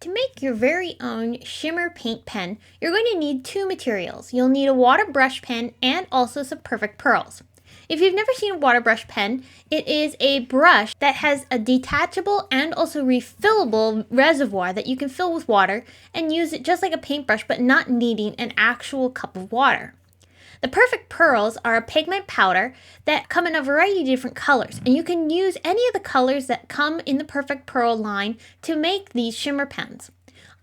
To make your very own shimmer paint pen, you're going to need two materials. You'll need a water brush pen and also some perfect pearls. If you've never seen a water brush pen, it is a brush that has a detachable and also refillable reservoir that you can fill with water and use it just like a paintbrush but not needing an actual cup of water. The perfect pearls are a pigment powder that come in a variety of different colors, and you can use any of the colors that come in the perfect pearl line to make these shimmer pens.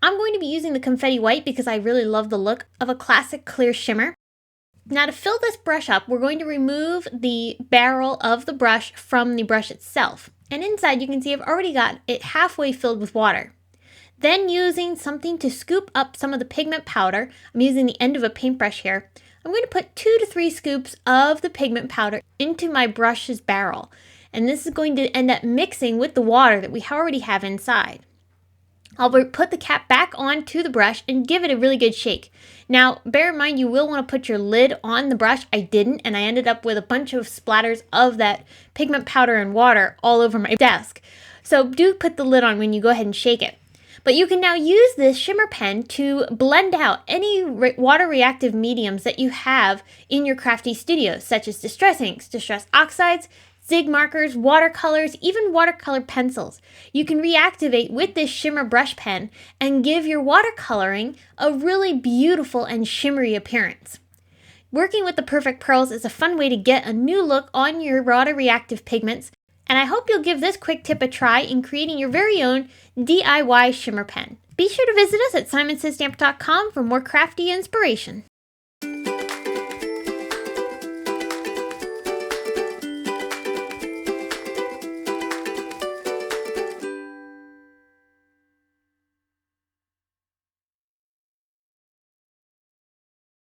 I'm going to be using the confetti white because I really love the look of a classic clear shimmer. Now to fill this brush up, we're going to remove the barrel of the brush from the brush itself. And inside you can see I've already got it halfway filled with water. Then using something to scoop up some of the pigment powder, I'm using the end of a paintbrush here, I'm going to put 2 to 3 scoops of the pigment powder into my brush's barrel. And this is going to end up mixing with the water that we already have inside. I'll put the cap back onto the brush and give it a really good shake. Now, bear in mind you will want to put your lid on the brush. I didn't, and I ended up with a bunch of splatters of that pigment powder and water all over my desk. So do put the lid on when you go ahead and shake it. But you can now use this shimmer pen to blend out any water reactive mediums that you have in your crafty studios, such as distress inks, distress oxides, zig markers, watercolors, even watercolor pencils. You can reactivate with this shimmer brush pen and give your watercoloring a really beautiful and shimmery appearance. Working with the perfect pearls is a fun way to get a new look on your water reactive pigments, and I hope you'll give this quick tip a try in creating your very own DIY shimmer pen. Be sure to visit us at simonsaysstamp.com for more crafty inspiration.